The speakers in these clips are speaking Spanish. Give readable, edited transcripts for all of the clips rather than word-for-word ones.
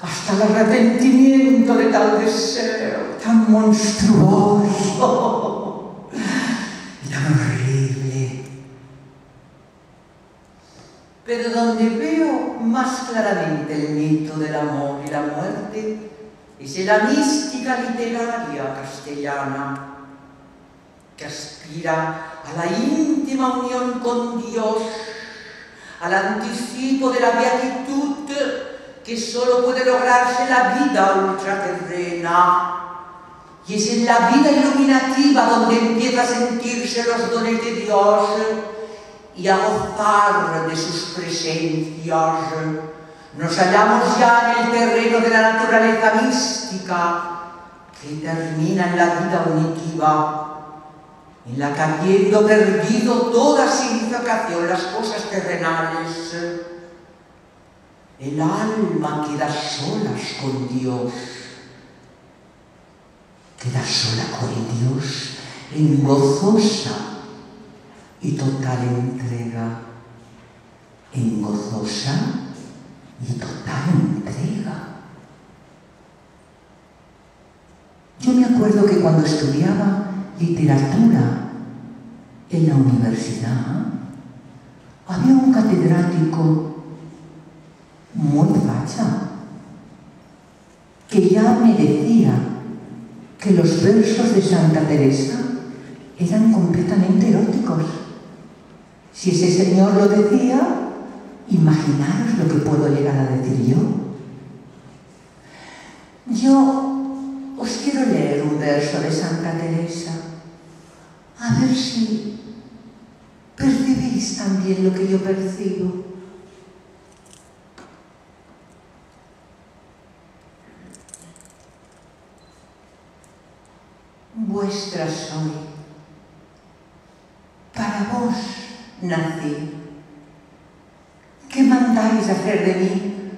hasta el arrepentimiento de tal deseo tan monstruoso y tan horrible. Pero donde veo más claramente el mito del amor y la muerte es en la mística literaria castellana, que aspira a la íntima unión con Dios, al anticipo de la beatitud que solo puede lograrse en la vida ultraterrena. Y es en la vida iluminativa donde empieza a sentirse los dones de Dios y a gozar de sus presencias. Nos hallamos ya en el terreno de la naturaleza mística que termina en la vida unitiva, en la que, habiendo perdido toda significación las cosas terrenales, el alma queda solas con Dios, queda sola con Dios en gozosa y total entrega, en gozosa y total entrega. Yo me acuerdo que cuando estudiaba literatura en la universidad, había un catedrático muy facha que ya me decía que los versos de Santa Teresa eran completamente eróticos. Si ese señor lo decía, imaginaros lo que puedo llegar a decir yo. Yo os quiero leer un verso de Santa Teresa, a ver si percibís también lo que yo percibo. Vuestra soy, para vos nací. ¿Qué mandáis hacer de mí?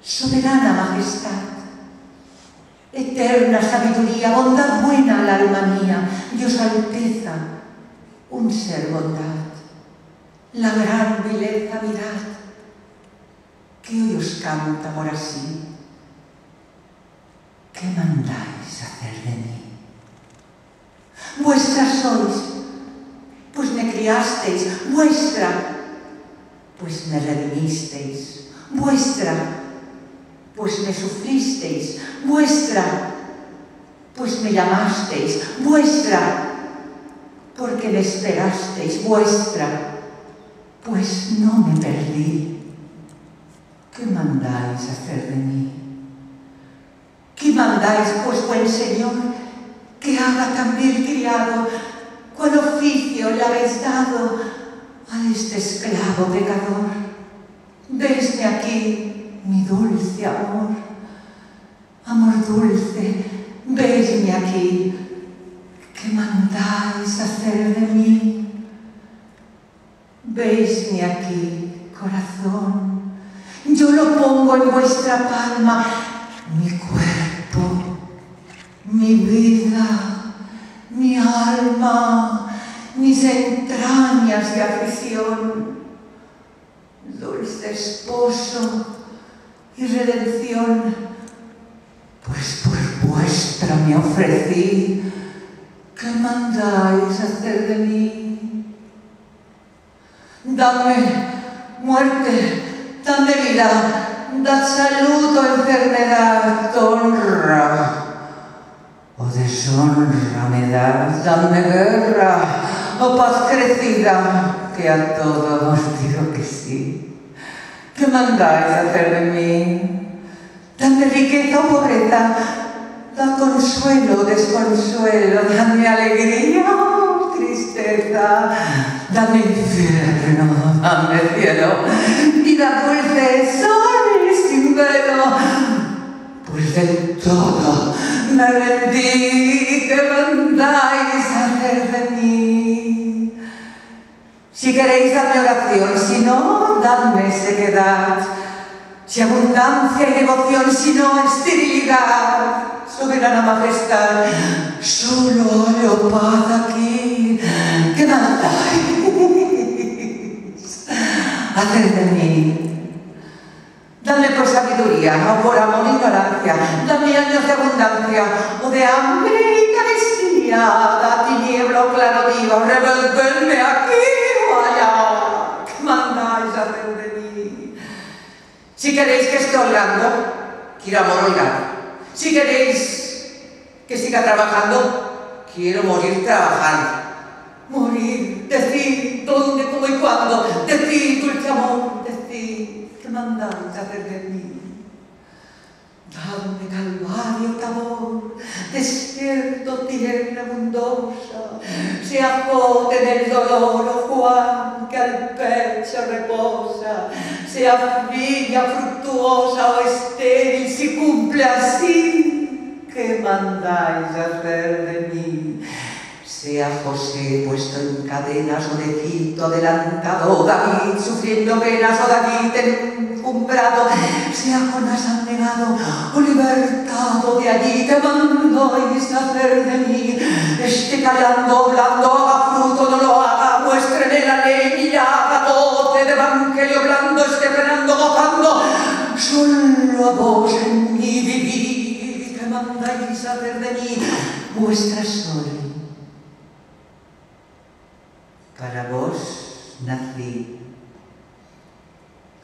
Soberana majestad, eterna sabiduría, bondad buena al alma mía, Dios Alteza, un ser bondad, la gran vileza mirad, que hoy os canta por así. ¿Qué mandáis hacer de mí? Vuestra sois, pues me criasteis, vuestra, pues me redimisteis, vuestra, pues me sufristeis, vuestra, pues me llamasteis, vuestra, porque me esperasteis, vuestra, pues no me perdí. ¿Qué mandáis hacer de mí? ¿Qué mandáis, pues, buen Señor, que haga también criado, cuál oficio le habéis dado a este esclavo pecador? Vesme aquí, mi dulce amor, amor dulce, vesme aquí. ¿Qué mandáis hacer de mí? Vesme aquí, corazón, yo lo pongo en vuestra palma, mi cuerpo, mi vida, mi alma, mis entrañas de aflicción. Dulce esposo y redención, pues por vuestra me ofrecí. ¿Qué mandáis hacer de mí? Dadme muerte, dadme vida, dad salud o enfermedad, honra o deshonra me dad, dadme guerra o paz crecida, que a todo os digo que sí. ¿Qué mandáis hacer de mí? Dadme riqueza o pobreza, dad consuelo o desconsuelo, dadme alegría o tristeza, dadme infierno, dadme cielo, vida dulce, sol sin velo, pues del todo me rendí. ¿Qué mandáis hacer de mí? Si queréis, dadme oración, si no, dadme sequedad, si abundancia y devoción, si no, esterilidad. Soberana majestad, solo hallo paz aquí. ¿Qué mandáis hacer de mí? Dame pues sabiduría, o por amor ignorancia, dame años de abundancia, o de hambre y carestía, da tiniebla o claro día, o revolverme aquí o allá, ¿qué mandáis hacer de mí? Si queréis que esté holgando, quiero amor holgar. Si queréis que siga trabajando, quiero morir trabajando. Morir, decir dónde, cómo y cuándo, decir dulce amor, decir qué mandáis hacer de mí. Dadme calvario, tabor, desierto, tierra abundosa, se ajote del dolor, oh Juan, que al pecho reposa, sea fría, fructuosa o estéril, si cumple así, ¿qué mandáis hacer de mí? Sea José puesto en cadenas o de Egipto adelantado, o David sufriendo penas, o David encumbrado, sea Jonás abnegado o libertado de allí, ¿qué mandáis hacer de mí? Esté callando, hablando, haga fruto, no lo haga, muéstreme la ley y haga doce de evangelio blando, esté frenando, gozando, solo a vos en mí vivir, ¿qué mandáis hacer de mí? Vuestra soy. Para vos nací,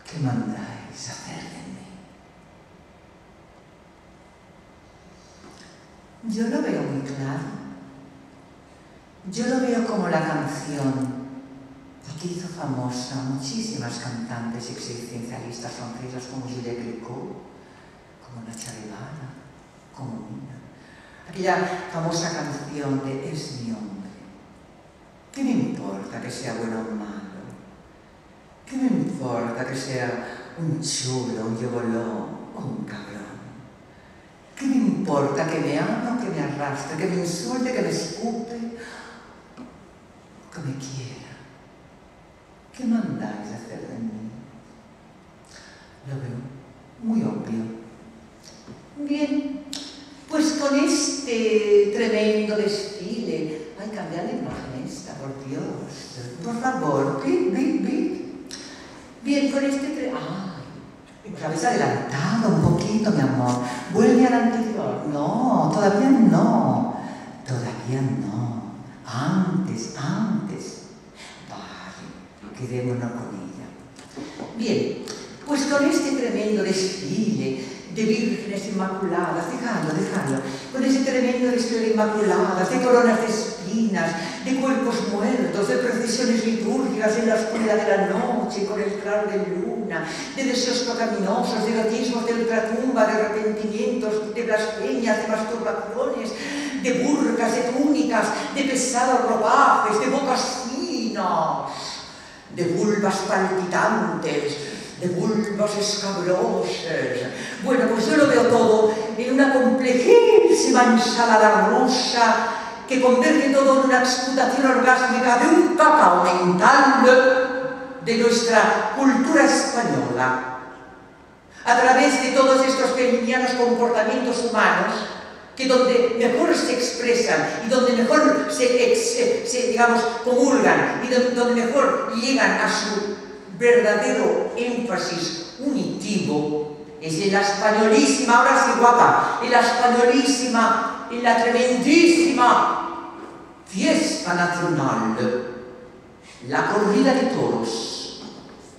¿qué mandáis hacer de mí? Yo lo veo muy claro. Yo lo veo como la canción que hizo famosa muchísimas cantantes existencialistas francesas como Juliette Gréco, como Nacha Guevara, como Mina. Aquella famosa canción de Es mi hombre. ¿Qué me importa que sea bueno o malo? ¿Qué me importa que sea un chulo, un gigoló o un cabrón? ¿Qué me importa que me ame o que me arrastre, que me insulte, que me escupe, que me quiera? ¿Qué mandáis hacer de mí? Lo veo muy obvio. Bien, pues con este tremendo desfile, hay que cambiar la imagen esta, por Dios, por favor, bien, con este ay, os habéis adelantado un poquito, mi amor, vuelve al anterior. No, todavía no, antes, vale, quedémonos con ella. Bien, pues con este tremendo desfile de vírgenes inmaculadas, dejadlo, con ese tremendo desfile de inmaculadas, de coronas de espinas, de cuerpos muertos, de procesiones litúrgicas en la oscuridad de la noche, con el claro de luna, de deseos pecaminosos, de erotismos de ultratumba, de arrepentimientos, de blasfemias, de masturbaciones, de burcas, de túnicas, de pesados ropajes, de bocas finas, de vulvas palpitantes, de bulbos escabrosas. Bueno, pues yo lo veo todo en una complejísima ensalada rusa que convierte todo en una explotación orgásmica de un cacao mental de nuestra cultura española, a través de todos estos feminianos comportamientos humanos que donde mejor se expresan y donde mejor se digamos, comulgan y donde mejor llegan a su verdadero énfasis unitivo es en la españolísima, ahora sí guapa, en la españolísima, en la tremendísima fiesta nacional, la corrida de toros,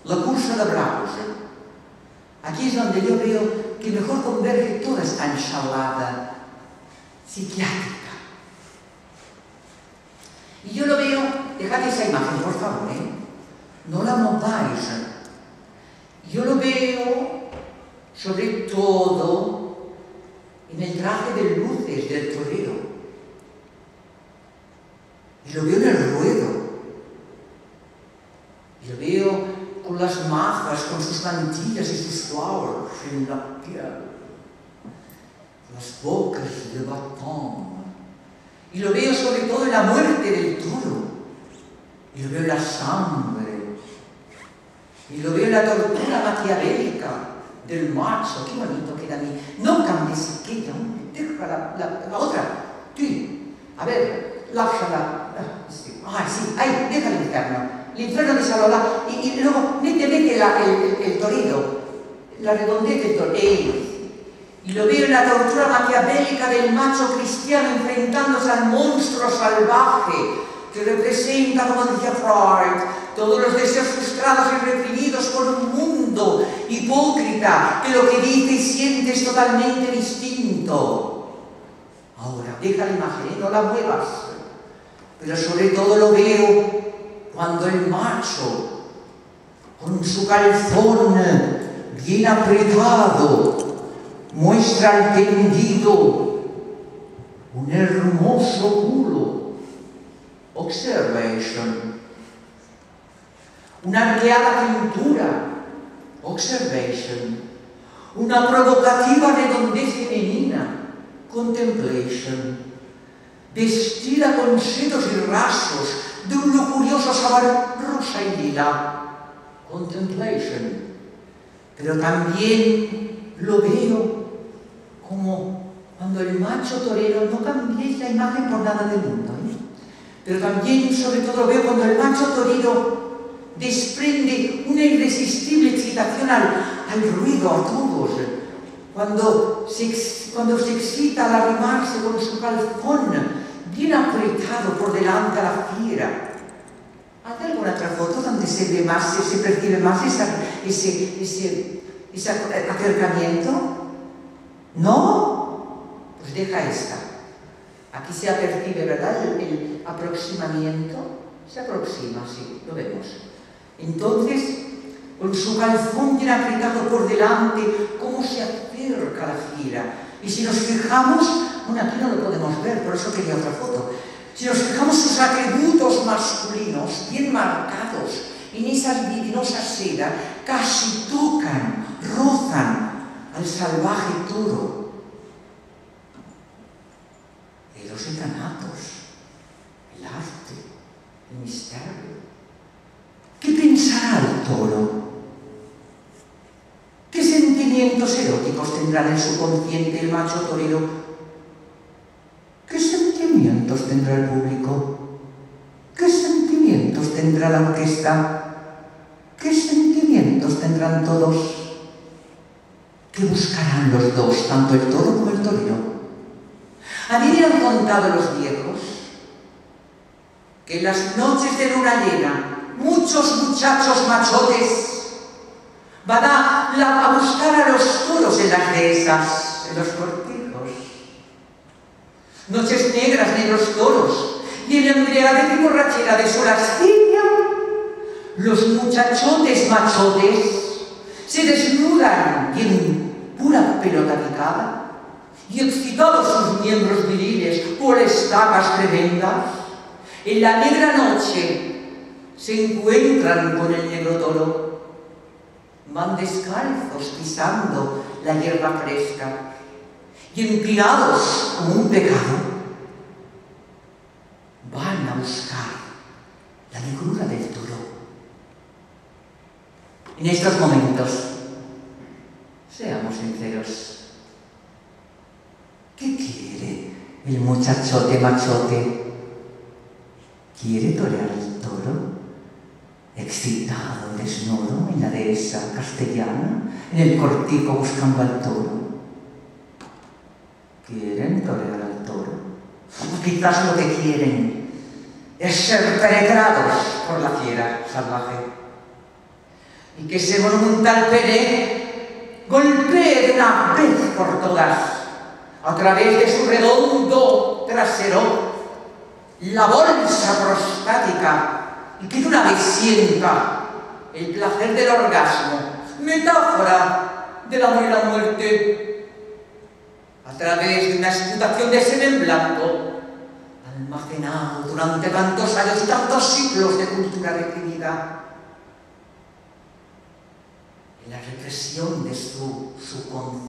la cursa de bravos. Aquí es donde yo veo que mejor converge toda esta ensalada psiquiátrica. Y yo lo veo, dejad esa imagen, por favor, no la mováis. Yo lo veo, sobre todo, en el traje de luces del torero. Y lo veo en el ruedo. Y lo veo con las majas, con sus mantillas y sus flowers en la piel. Las bocas de batón. Y lo veo sobre todo en la muerte del toro. Y lo veo en la sangre. Y lo veo en la tortura maquiavélica del macho. Qué bonito queda a mí. No cambies aquella, deja la otra. Sí. A ver, lájala. Ay, sí, ahí, deja el infierno. El infierno de Salola. Y luego mete el torero. la redondez del torero. Y lo veo en la tortura maquiavélica del macho cristiano enfrentándose al monstruo salvaje que representa, como decía Freud, todos los deseos frustrados y reprimidos por un mundo hipócrita que lo que dice y siente es totalmente distinto. Ahora, deja la imagen, no la muevas, pero sobre todo lo veo cuando el macho, con su calzón bien apretado, muestra al tendido un hermoso culo. Observation. Una arqueada cintura. Observation. Una provocativa redondez femenina. Contemplation. Vestida con senos y rasos de un lujurioso sabor rosa y lila. Contemplation. Pero también lo veo como cuando el macho torero, no cambiéis la imagen por nada del mundo, pero también, sobre todo, veo cuando el macho torero desprende una irresistible excitación al ruido, a todos, cuando se excita al arrimarse con su calzón bien apretado por delante a la fiera. ¿Hay alguna otra foto donde se ve más, se percibe más ese acercamiento? ¿No? Pues deja esta. Aquí se percibe, ¿verdad? El aproximamiento. Se aproxima, sí, lo vemos. Entonces, con su calzón bien apretado por delante, cómo se acerca a la fiera. Y si nos fijamos, bueno, aquí no lo podemos ver, por eso quería otra foto. Si nos fijamos sus atributos masculinos, bien marcados, en esa libidinosa seda, casi tocan, rozan al salvaje toro. Eros y Thanatos, el arte, el misterio. ¿Qué pensará el toro? ¿Qué sentimientos eróticos tendrá en su consciente el macho torero? ¿Qué sentimientos tendrá el público? ¿Qué sentimientos tendrá la orquesta? ¿Qué sentimientos tendrán todos? ¿Qué buscarán los dos, tanto el toro como el torero? A mí me han contado los viejos que en las noches de luna llena muchos muchachos machotes van a buscar a los toros en las dehesas, en los cortijos. Noches negras, negros toros, y en la embriaguez y borrachera de su lascivia, los muchachotes machotes se desnudan y en pura pelota picada, y excitados sus miembros viriles por estacas tremendas, en la negra noche se encuentran con el negro toro. Van descalzos pisando la hierba fresca y empinados como un pecado, van a buscar la negrura del toro. En estos momentos, seamos sinceros, ¿qué quiere el muchachote machote? ¿Quiere torear al toro? Excitado, desnudo, en la dehesa castellana, en el cortijo buscando al toro. ¿Quieren torear al toro? O quizás lo que quieren es ser penetrados por la fiera salvaje y que ese monumental pene golpee de una vez por todas, a través de su redondo trasero, la bolsa prostática, y que de una vez sienta el placer del orgasmo, metáfora del amor y la muerte, a través de una exputación de semen blanco, almacenado durante tantos años y tantos siglos de cultura reprimida, en la represión de su conciencia.